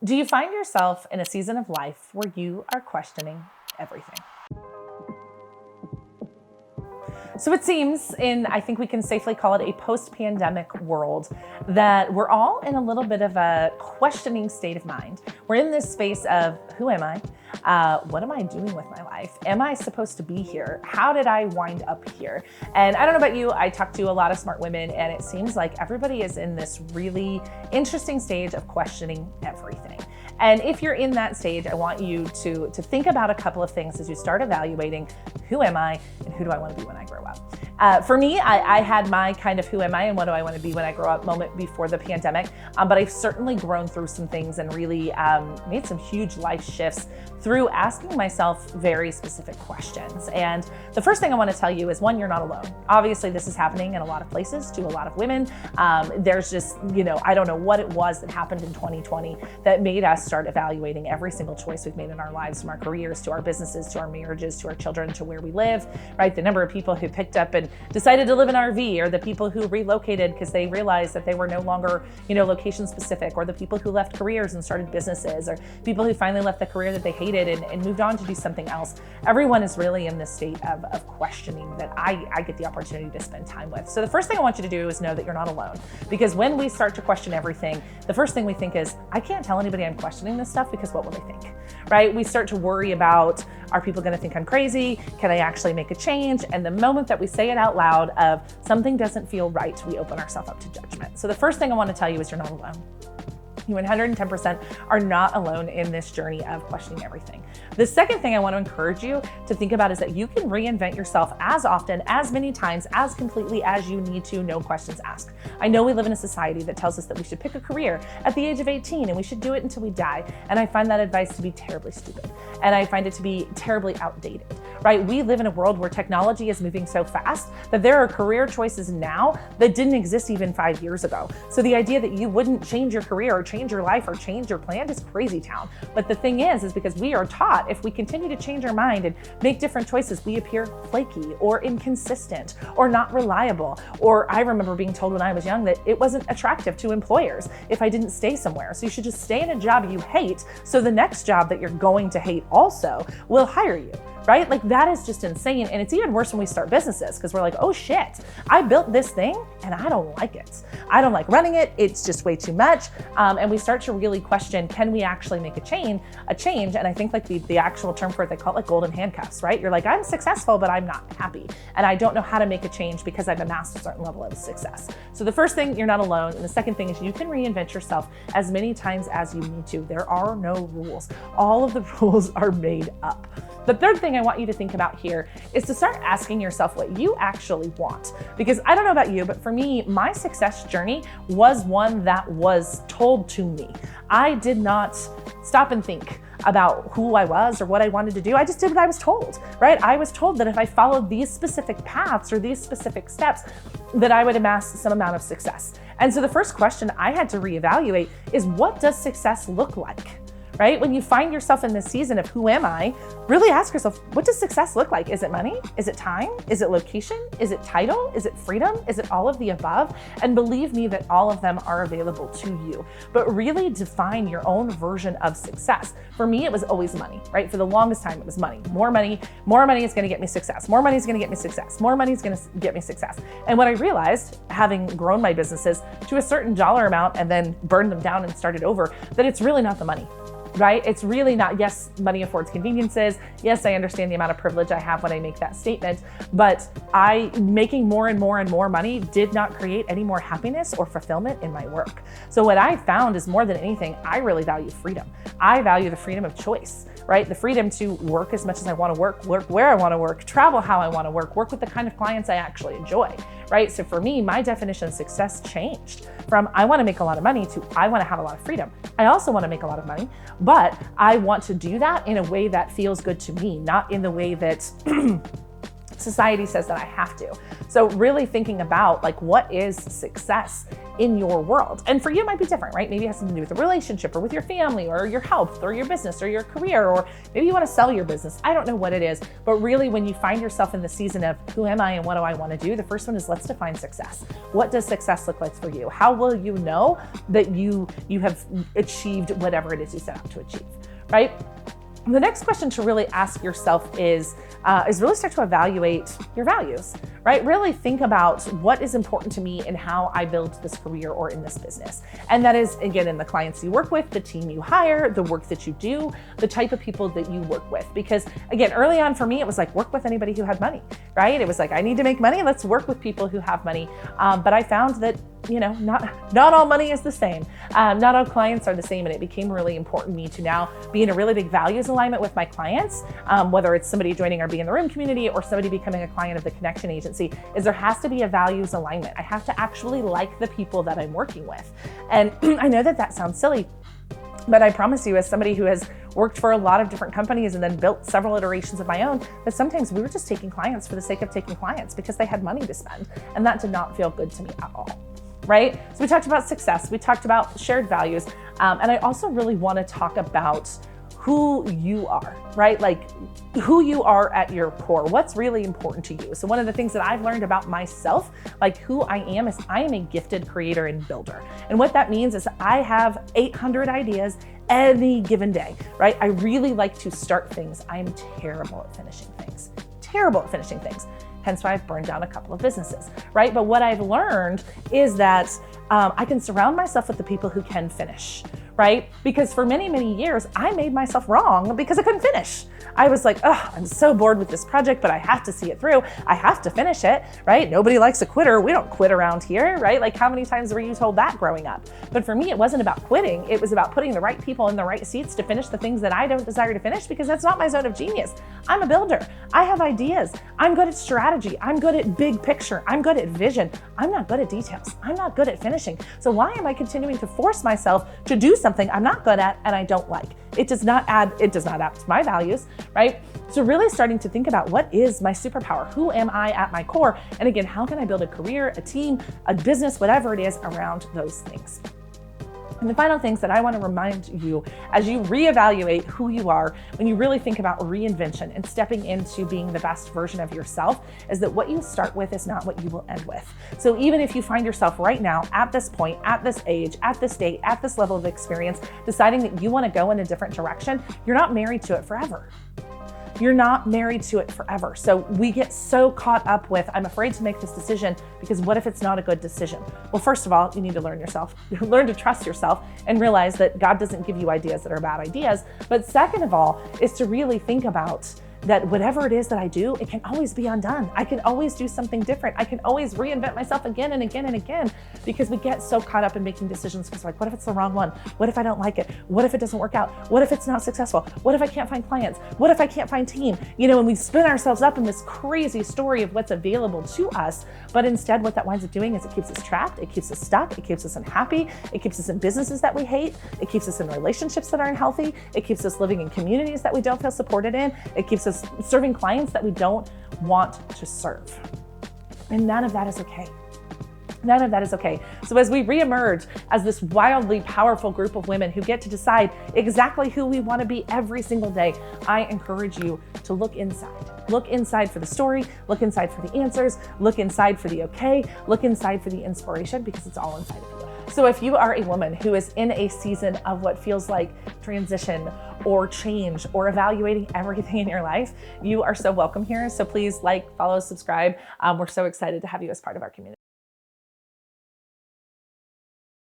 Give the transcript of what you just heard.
Do you find yourself in a season of life where you are questioning everything? So it seems I think we can safely call it a post-pandemic world, that we're all in a little bit of a questioning state of mind. We're in this space of, who am I? What am I doing with my life? Am I supposed to be here? How did I wind up here? And I don't know about you, I talk to a lot of smart women, and it seems like everybody is in this really interesting stage of questioning everything. And if you're in that stage, I want you to think about a couple of things as you start evaluating, who am I and who do I want to be when I grow up? For me, I had my kind of who am I and what do I want to be when I grow up moment before the pandemic, but I've certainly grown through some things and really made some huge life shifts through asking myself very specific questions. And the first thing I want to tell you is, one, you're not alone. Obviously, this is happening in a lot of places to a lot of women. There's just, I don't know what it was that happened in 2020 that made us start evaluating every single choice we've made in our lives, from our careers to our businesses to our marriages to our children to where we live, right? The number of people who picked up and decided to live in RV, or the people who relocated because they realized that they were no longer, location specific, or the people who left careers and started businesses, or people who finally left the career that they hated and moved on to do something else. Everyone is really in this state of questioning that I get the opportunity to spend time with. So the first thing I want you to do is know that you're not alone, because when we start to question everything, the first thing we think is, I can't tell anybody I'm questioning this stuff because what will they think, right? We start to worry about, are people going to think I'm crazy? Can I actually make a change? And the moment that we say it out loud of something doesn't feel right, we open ourselves up to judgment. So the first thing I want to tell you is you're not alone. You 110% are not alone in this journey of questioning everything. The second thing I want to encourage you to think about is that you can reinvent yourself as often, as many times, as completely as you need to, no questions asked. I know we live in a society that tells us that we should pick a career at the age of 18 and we should do it until we die. And I find that advice to be terribly stupid. And I find it to be terribly outdated, right? We live in a world where technology is moving so fast that there are career choices now that didn't exist even 5 years ago. So the idea that you wouldn't change your career or change your life or change your plan is crazy town. But the thing is because we are taught if we continue to change our mind and make different choices, we appear flaky or inconsistent or not reliable. Or I remember being told when I was young that it wasn't attractive to employers if I didn't stay somewhere. So you should just stay in a job you hate, so the next job that you're going to hate also will hire you. Right? Like, that is just insane. And it's even worse when we start businesses, because we're like, oh shit, I built this thing and I don't like it. I don't like running it. It's just way too much. And we start to really question, can we actually make a change? And I think like the actual term for it, they call it like golden handcuffs, right? You're like, I'm successful, but I'm not happy. And I don't know how to make a change because I've amassed a certain level of success. So the first thing, you're not alone. And the second thing is you can reinvent yourself as many times as you need to. There are no rules. All of the rules are made up. The third thing I want you to think about here is to start asking yourself what you actually want. Because I don't know about you, but for me, my success journey was one that was told to me. I did not stop and think about who I was or what I wanted to do. I just did what I was told, right? I was told that if I followed these specific paths or these specific steps, that I would amass some amount of success. And so the first question I had to reevaluate is, what does success look like? Right? When you find yourself in this season of who am I, really ask yourself, what does success look like? Is it money? Is it time? Is it location? Is it title? Is it freedom? Is it all of the above? And believe me that all of them are available to you. But really define your own version of success. For me, it was always money, right? For the longest time, it was money. More money is going to get me success. More money is going to get me success. More money is going to get me success. And what I realized, having grown my businesses to a certain dollar amount and then burned them down and started over, that it's really not the money. Right? It's really not. Yes, money affords conveniences. Yes, I understand the amount of privilege I have when I make that statement, but making more and more and more money did not create any more happiness or fulfillment in my work. So what I found is, more than anything, I really value freedom. I value the freedom of choice, right? The freedom to work as much as I want to work where I want to work, travel how I want to work with the kind of clients I actually enjoy, right? So for me, my definition of success changed from I want to make a lot of money to I want to have a lot of freedom. I also want to make a lot of money, but I want to do that in a way that feels good to me, not in the way that Society says that I have to. So really thinking about like, what is success in your world? And for you, it might be different, right? Maybe it has something to do with a relationship or with your family or your health or your business or your career, or maybe you want to sell your business. I don't know what it is, but really when you find yourself in the season of who am I and what do I want to do? The first one is, let's define success. What does success look like for you? How will you know that you have achieved whatever it is you set out to achieve, right? The next question to really ask yourself is really start to evaluate your values, right? Really think about what is important to me and how I build this career or in this business. And that is, again, in the clients you work with, the team you hire, the work that you do, the type of people that you work with. Because again, early on for me, it was like, work with anybody who had money, right? It was like, I need to make money. Let's work with people who have money. But I found that not all money is the same. Not all clients are the same. And it became really important to me to now be in a really big values alignment with my clients, whether it's somebody joining our Be in the Room community or somebody becoming a client of the Connection Agency, is there has to be a values alignment. I have to actually like the people that I'm working with. And I know that sounds silly, but I promise you, as somebody who has worked for a lot of different companies and then built several iterations of my own, that sometimes we were just taking clients for the sake of taking clients because they had money to spend. And that did not feel good to me at all. Right? So we talked about success, we talked about shared values, and I also really want to talk about who you are, right? Like who you are at your core, what's really important to you. So one of the things that I've learned about myself, like who I am, is I am a gifted creator and builder. And what that means is I have 800 ideas any given day, right? I really like to start things. I'm terrible at finishing things. Hence why I've burned down a couple of businesses, right? But what I've learned is that I can surround myself with the people who can finish, right? Because for many, many years, I made myself wrong because I couldn't finish. I was like, oh, I'm so bored with this project, but I have to see it through. I have to finish it, right? Nobody likes a quitter. We don't quit around here, right? Like how many times were you told that growing up? But for me, it wasn't about quitting. It was about putting the right people in the right seats to finish the things that I don't desire to finish, because that's not my zone of genius. I'm a builder. I have ideas. I'm good at strategy. I'm good at big picture. I'm good at vision. I'm not good at details. I'm not good at finishing. So why am I continuing to force myself to do something I'm not good at and I don't like? It does not add to my values, right? So really starting to think about, what is my superpower? Who am I at my core? And again, how can I build a career, a team, a business, whatever it is around those things? And the final things that I want to remind you as you reevaluate who you are, when you really think about reinvention and stepping into being the best version of yourself, is that what you start with is not what you will end with. So even if you find yourself right now at this point, at this age, at this date, at this level of experience, deciding that you want to go in a different direction, you're not married to it forever. You're not married to it forever. So we get so caught up with, I'm afraid to make this decision because what if it's not a good decision? Well, first of all, you need to learn to trust yourself and realize that God doesn't give you ideas that are bad ideas. But second of all, is to really think about that whatever it is that I do, it can always be undone. I can always do something different. I can always reinvent myself again and again and again, because we get so caught up in making decisions because like, what if it's the wrong one? What if I don't like it? What if it doesn't work out? What if it's not successful? What if I can't find clients? What if I can't find team? And we spin ourselves up in this crazy story of what's available to us. But instead, what that winds up doing is it keeps us trapped. It keeps us stuck. It keeps us unhappy. It keeps us in businesses that we hate. It keeps us in relationships that are unhealthy. It keeps us living in communities that we don't feel supported in. It keeps us serving clients that we don't want to serve. And none of that is okay. None of that is okay. So as we reemerge as this wildly powerful group of women who get to decide exactly who we want to be every single day, I encourage you to look inside. Look inside for the story, look inside for the answers, look inside for the okay, look inside for the inspiration, because it's all inside of you. So if you are a woman who is in a season of what feels like transition or change or evaluating everything in your life, you are so welcome here. So please follow, subscribe. We're so excited to have you as part of our community.